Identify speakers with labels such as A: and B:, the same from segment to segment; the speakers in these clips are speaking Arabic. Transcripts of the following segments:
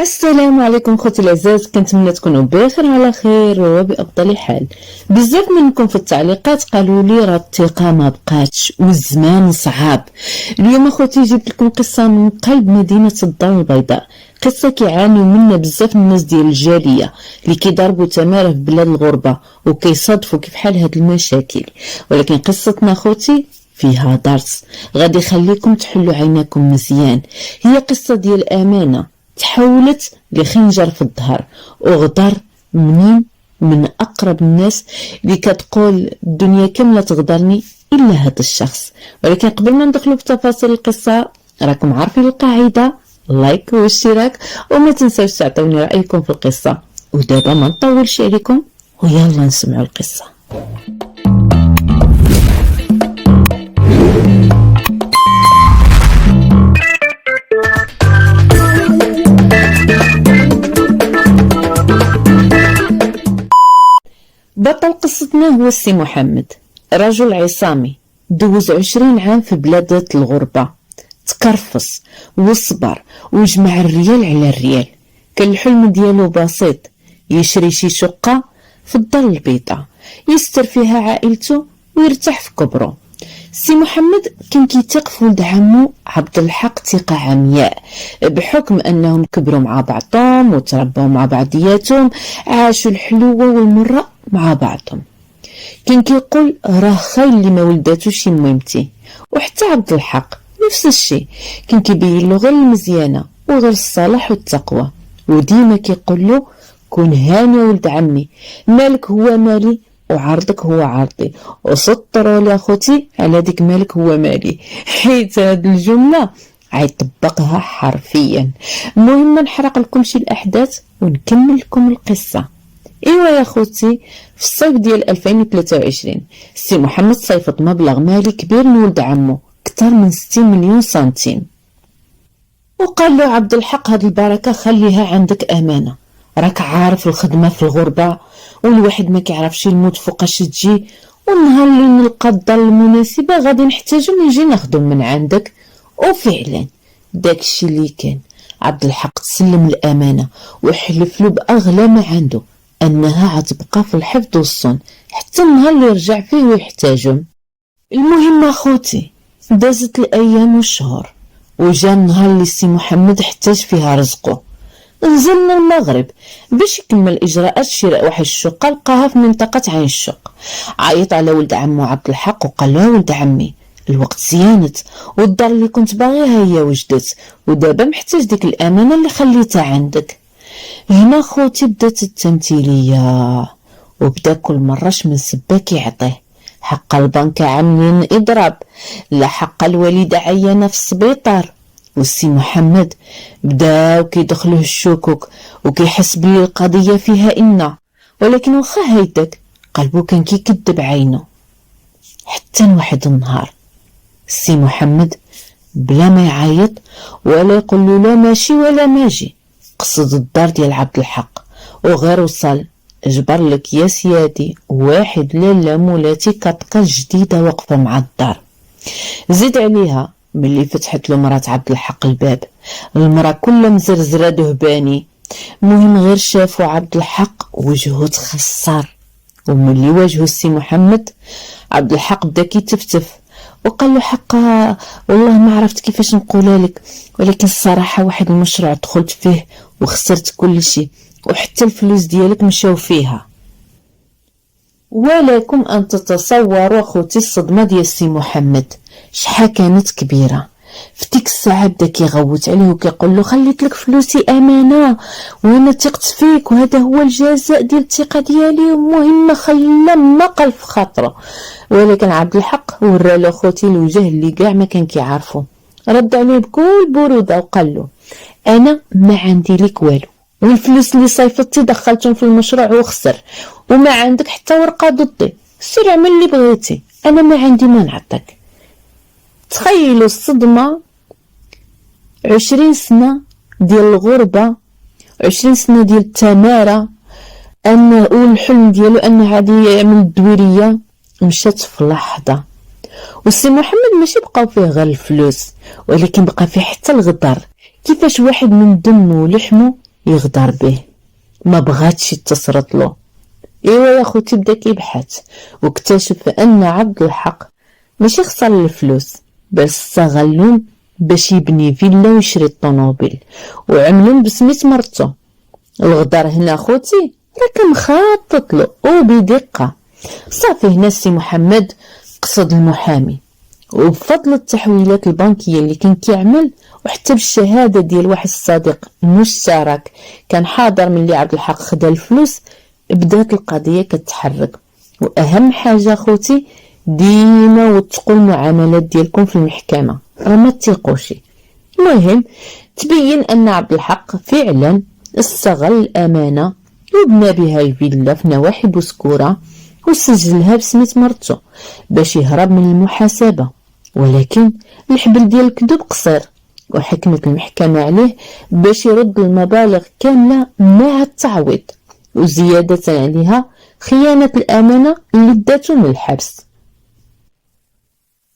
A: السلام عليكم خوتي العزاز، كنتمنى تكونوا بخير على خير وبأفضل حال. بزاف منكم في التعليقات قالوا لي راه الثقه ما بقاتش والزمان صعاب. اليوم اخوتي جبت لكم قصه من قلب مدينه الدار البيضاء، قصه كيعانيو منها بزاف الناس ديال الجاليه اللي كيضربوا تماره في بلاد الغربه وكيصادفوا كيف حال هاد المشاكل. ولكن قصتنا اخوتي فيها درس غادي يخليكم تحلوا عيناكم مزيان. هي قصه ديال امانه تحولت لخنجر في الظهر وغدر من أقرب الناس اللي كتقول الدنيا كاملة تغدرني إلا هذا الشخص. ولكن قبل ما ندخلوا في تفاصيل القصة راكم عارفين القاعدة، لايك واشتراك وما تنساوش تعطوني رأيكم في القصة. ودابا ما نطولش عليكم ويلا نسمعوا القصة. بطل قصتنا هو السي محمد، رجل عصامي دوز 20 عام في بلادة الغربة، تكرفص وصبر وجمع الريال على الريال. كان الحلم ديالو بسيط، يشري شي شقة في الدار البيضاء يستر فيها عائلته ويرتاح في كبره. السي محمد كان كيثيق في ولد عمو عبد الحق ثقة عمياء، بحكم انهم كبروا مع بعضهم وتربوا مع بعضياتهم، عاشوا الحلوة والمرة مع بعضهم. كان كيقول راه خايل اللي ما ولداتوش ميمتي. وحتى عبد الحق نفس الشيء، كان كيبين له غير المزيانة وغير الصلاح والتقوى، وديما كيقول له كون هاني ولد عمي، مالك هو مالي وعرضك هو عرضي، وسطروا لي اخوتي على ديك مالك هو مالي، حيت هاد الجمله عيطبقها حرفيا. المهم نحرق لكم شي الاحداث ونكمل لكم القصه. ايوا يا خوتي، في الصيف ديال 2023 السي محمد صيفط مبلغ مالي كبير لولد عمو، اكثر من 60 مليون سنتيم، وقال له عبد الحق هاد البركه خليها عندك امانه، راك عارف الخدمه في الغربه والواحد ما كيعرفش الموت فوقاش تجي، والنهار اللي نلقى الدار المناسبه غادي نحتاجو نجي ناخدو من عندك. وفعلا داكشي اللي كان. عبد الحق تسلم الامانه وحلف له باغلى ما عنده انها غتبقى في الحفظ والصون حتى النهار اللي يرجع فيه ويحتاجهم. المهم اخوتي، دازت الايام والشهور وجا النهار اللي السي محمد احتاج فيها رزقه. نزلنا المغرب باش يكمل اجراءات شراء واحد الشقه لقاها في منطقه عين الشق. عيط على ولد عمو عبد الحق وقال له ولد عمي الوقت زيانت والدار اللي كنت باغيها هي وجدت، ودابا محتاج ديك الامانه اللي خليتها عندك. هنا خوتي بدات التمثيليه، وبدا كل مره من سباك يعطيه. حق البنك عاملين اضراب، لا حق الوالده عيانه في السبيطار. والسي محمد بداو كيدخلوه الشكوك وكيحس بلي القضيه فيها إن، ولكن واخا هيداك قلبو كان كيكذب عينه. حتى واحد النهار السي محمد بلا ما يعيط ولا يقول له لا ماشي ولا ماجي قصد الدار ديال عبد الحق، وغير وصل جبر لك يا سيادي واحد لاله مولاتي كطقه جديده واقفه مع الدار. زيد عليها ملي فتحت له مرات عبد الحق الباب، المراه كلها مزرزره دهباني. المهم غير شافوا عبد الحق وجهه تخسر، وملي واجهو السي محمد عبد الحق بدا كيتفتف وقال له حقا والله ما عرفت كيفاش نقولها لك، ولكن الصراحه واحد المشروع دخلت فيه وخسرت كل شيء وحتى الفلوس ديالك مشاو فيها. ولكم ان تتصوروا اخوتي الصدمه ديال السي محمد شحال كانت كبيره. في ديك الساعه بدا كيغوت عليه وكيقول له خليت لك فلوسي امانه وانا ثقت فيك وهذا هو الجزاء ديال الثقه ديالي، المهم خلى ما قال في خاطره. ولكن عبد الحق ورا له خوتي الوجه اللي كاع ما كان كيعرفو، رد عليه بكل بروده وقال له انا ما عندي لك والو، والفلوس اللي صيفطتي دخلتهم في المشروع وخسر، وما عندك حتى ورقه ضدي، سير اعمل اللي بغيتي، انا ما عندي ما نعطيك. تخيلوا الصدمة، 20 سنة ديال الغربة، 20 سنة ديال التمارة، والحلم ديالو انه غادي يعمل الدويرية مشات في لحظة. والسي محمد ماشي بقاو فيه غير الفلوس، ولكن بقى فيه حتى الغدر. كيفاش واحد من دمه ولحمه يغدر به، ما بغاتش تسرط له. ايوا يا خوتي بدا كيبحث واكتشف ان عبد الحق ماشي خسر الفلوس بل استغلهم باش يبني فيلا ويشري الطوموبيل وعملهم بسميت مرتو. الغدر هنا خوتي راه كان مخطط له وبدقه. صافي هنا السي محمد قصد المحامي، وبفضل التحويلات البنكيه اللي كان كيعمل وحتى بالشهاده ديال واحد الصديق مشترك كان حاضر ملي عبد الحق خدا الفلوس، بدات القضيه كتحرك. واهم حاجه خوتي ديما وثقوا المعاملات ديالكم في المحكمه، راه ما تثقوش. المهم تبين ان عبد الحق فعلا استغل الامانه وبنى بها الفيلا في نواحي بوسكوره وسجلها بسميت مرتو باش يهرب من المحاسبه. ولكن الحبل ديال الكذوب قصير، وحكمت المحكمه عليه باش يرد المبالغ كامله مع التعويض، وزياده عليها خيانه الامانه اللي داتو من الحبس.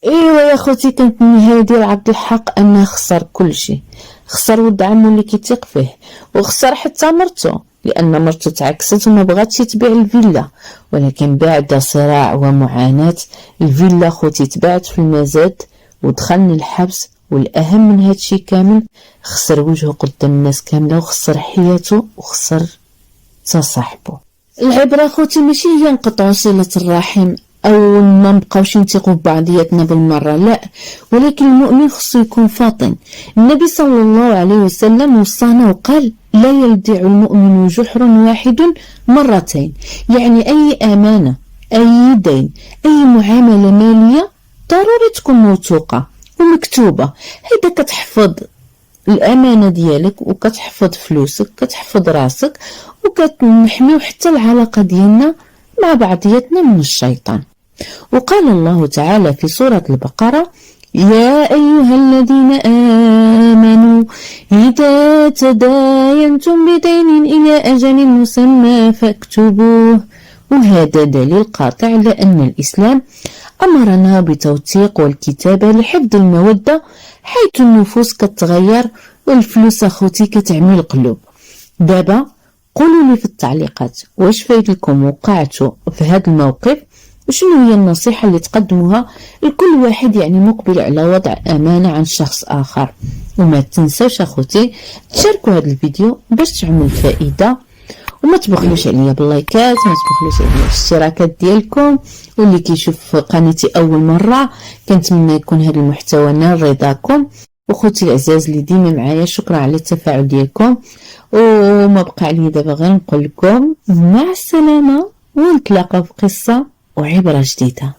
A: ايوا يا خوتي كانت النهايه ديال عبد الحق انه خسر كل شيء، خسر ولد عمو اللي كيتيق فيه، وخسر حتى مرتو لان مرتو تعكست وما بغاتش تبيع الفيلا. ولكن بعد صراع ومعاناه الفيلا خوتي تباعت في المزاد ودخلني الحبس، والاهم من هادشي كامل خسر وجهه قدام الناس كامله وخسر حياته وخسر صاحبه. العبره خوتي ماشي هي نقطعوا صله الرحم او ما نبقاوش نثقوا ببعضياتنا بالمره، لا، ولكن المؤمن خصو يكون فاطن. النبي صلى الله عليه وسلم وصانا وقال لا يلدع المؤمن جحر واحد مرتين، يعني اي امانه، اي دين، اي معامله ماليه ضروري تكون موثوقه ومكتوبه. هيدا كتحفظ الامانه ديالك وكتحفظ فلوسك، كتحفظ راسك، وكتحميو حتى العلاقه ديالنا مع بعضياتنا من الشيطان. وقال الله تعالى في سورة البقرة يا أيها الذين آمنوا إذا تداينتم بدين إلى أجل مسمى فاكتبوه. وهذا دليل قاطع على أن الإسلام أمرنا بالتوثيق والكتابة لحفظ المودة، حيث النفوس كتغير والفلوس أخوتي كتعمل قلوب. دابا قولوا لي في التعليقات واش فايدلكم وقعتوا في هذا الموقف، وشنو هي النصيحة اللي تقدموها لكل واحد يعني مقبل على وضع أمانة عن شخص آخر. وما تنسوش أخوتي تشاركوا هذا الفيديو باش تعملوا الفائدة، وما تبخلوش عليا باللايكات، ما تبخلوش عليا بالاشتراكات ديالكم. واللي كيشوف قناتي أول مرة كنتمنى يكون هذا المحتوى نال رضاكم. وخوتي العزاز اللي ديما معايا شكرا على التفاعل ديالكم، وما بقى علي دابا غير نقول لكم مع السلامة ونتلاقاو في قصة وعبرة جديدة.